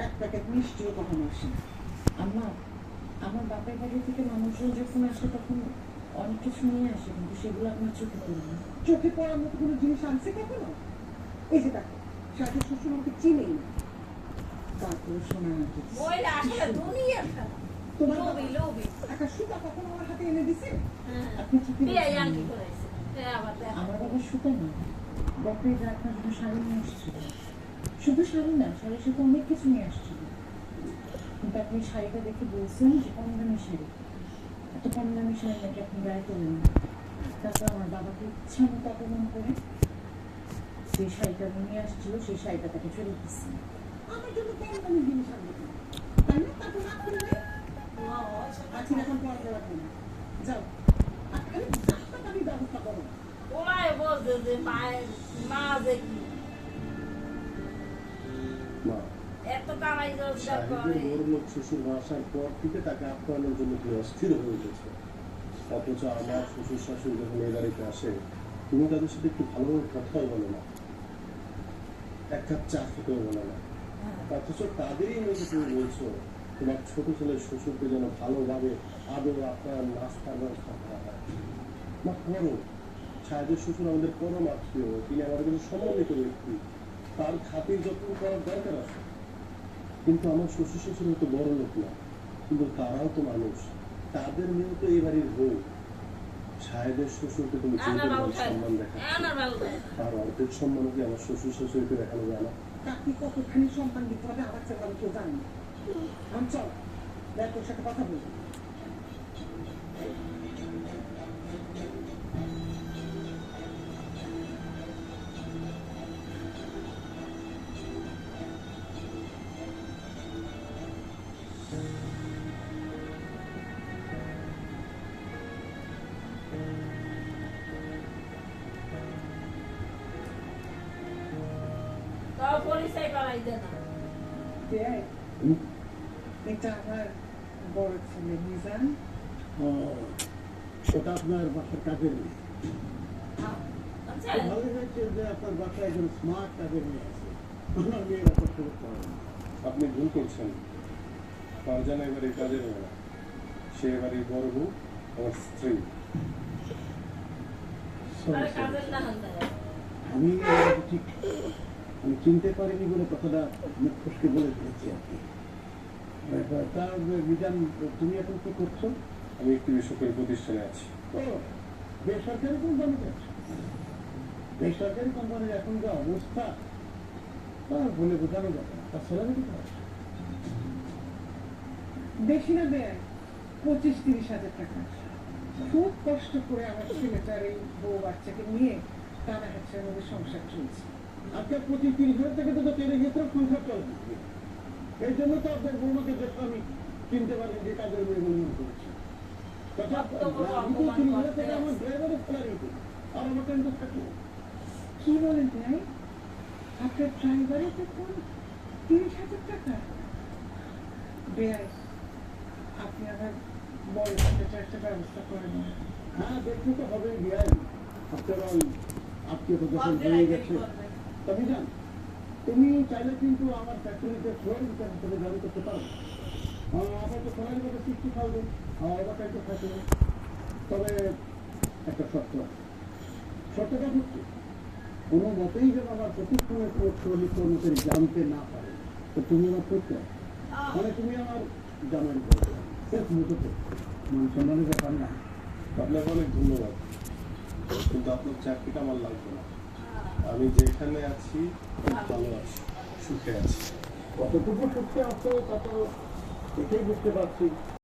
এক প্যাকেট মিষ্টিও কখনো আসে না। আম্মা, আমার বাপের বাড়ি থেকে মানুষজন যখন আসে তখন অনেক কিছু নিয়ে আসে, কিন্তু সেগুলো আপনার চোখে পড়ে না। চোখে পড়ার মতো কোনো জিনিস আনছে কখনো? এই যে দেখো, শাশুড়ি শ্বশুর আমাকে চিনেই না, তারপরে শোনা তোমার একটা সুতা কখনো আমার হাতে এনে দিছে? আপনি চোখে আমার বাবা সুতা না, বাপের আপনার জন্য শাড়ি নিয়ে আসছিল। শুধু শাড়ি না, শাড়ির সাথে অনেক কিছু নিয়ে আসছিল, কিন্তু আপনি শাড়িটা দেখে বলছেন যে কম দামি শাড়ি। এত কম দামি শাড়ি নাকি আপনি গায়ে তোলেন না। তারপর আমার বাবাকে ইচ্ছা মতো অপমান করে সেই শাড়িটা নিয়ে আসছিল, সেই শাড়িটা তাকে ফেলে দিচ্ছে। আমার জন্য কম দামি জিনিস আনবে কেন? তাই না? তারপর না করে নেই। আজকে এখন পড়া লাগবে না, যাও আর খালি রাস্তা পানি ব্যবস্থা করো। ওরাই বলছে যে মায়ের মা যে কি এত কামাই রোজগার করে। লোক শ্বশুর আসার পর থেকে তাকে আপ্যায়নের জন্য তিনি অস্থির হয়ে গেছে। অথচ আমার শ্বশুর শাশুড়ি যখন এই বাড়িতে আসে, তুমি তাদের সাথে একটু ভালোভাবে কথাও বলো না, এক কাপ চা খেতেও বলো না। অথচ তাদেরই মেয়েকে তুমি বলছো তোমার ছোট ছেলের শ্বশুরকে যেন ভালোভাবে আদর আপনার নাস্তার ব্যবস্থা করা হয়। না করো। সাহেবের শ্বশুর আমাদের পরম আত্মীয়, তিনি আমাদের কাছে সম্মানিত ব্যক্তি, তার খাতির যত্ন করার দরকার আছে। কিন্তু আমার শ্বশুর শ্বশুর হয়তো বড় লোক না, কিন্তু তারাও তো মানুষ, তাদের মেয়েও তো এই বাড়ির বউ। সাহেবের শ্বশুরকে তুমি সম্মান দেখা, তার অর্ধেক সম্মান কি আমার শ্বশুর শাশুড়িকে দেখানো যায় না? আপনি কতখানি সম্মান দিতে হবে আমার চেয়ে ভালো কেউ জানে না। চল দেখ, তোর সাথে কথা বলবো। পরিচয় করাই দে না। এটা আমার বড় ছেলে মিজান। ওটা আপনার বাসার কাজের মেয়ে। ভালো হয়েছে যে আপনার বাসায় একজন স্মার্ট কাজের মেয়ে আছে, আমার মেয়েরা কষ্ট করতে হবে না। আপনি ভুল করছেন, ফারজানা এবারে কাজের মেয়ে না, সে এবারে বড় বউ, আমার স্ত্রী। আমি ঠিক আমি চিনতে পারিনি বলে কথাটা মুখ ফসকে বলে দিয়েছি আর কি। তার বিধান, তুমি এখন কি করছো? আমি একটি বেসরকারি প্রতিষ্ঠানে আছি। ও, বেসরকারি কোম্পানিতে আছো? বেসরকারি কোম্পানির এখন যা অবস্থা তার বলে বোঝানো যাবে না। তার স্যালারি কত? বেশি না দেয় 25-30 হাজার টাকা। খুব কষ্ট করে আমার ছেলেটার এই বউ বাচ্চাকে নিয়ে টানা হাতের মধ্যে সংসার চলছে। আজকে 25-30 হাজার টাকা তো টেনে গেছে সংসার চলছে। এই জন্য তো আপনার বৌমাকে দেখতে আমি চিনতে পারি যে কাজের মেয়ে মনে করেছি। আমার ড্রাইভারের স্যালারি আর আমার টাইম তো থাকলো। কি বলেন ভাই, আপনার ড্রাইভারের বেতন 30,000 টাকা? বেআই, আপনি আবার বড় ছেলেটার একটা ব্যবস্থা করে নেন। হ্যাঁ, দেখতে তো হবে বিয়াই। আপনার ওই আত্মীয়তা যখন হয়ে গেছে, তবে জান তুমি চাইলে কিন্তু আমার ফ্যাক্টরিতে ফ্লোর হিসেবে জয়েন করতে পারো। আমার তো সোনারি মতো 60,000 ওভারটাইম তো থাকে। তবে একটা শর্ত আছে। শর্তটা হচ্ছে কোনো মতেই যেন আমার প্রশিক্ষণের শ্রমিক কর্মচারী জানতে না পারে তো তুমি আমার করতে, মানে তুমি আমার জামাই শেষ মুহূর্তে মান সম্মানের ব্যাপার না। আপনাকে অনেক ধন্যবাদ, কিন্তু আপনার চাকরিটা আমার লাগবে না। আমি যেখানে আছি ভালো আছি, সুখে আছি। কতটুকু সুখে আছো তত এটাই বুঝতে পারছি।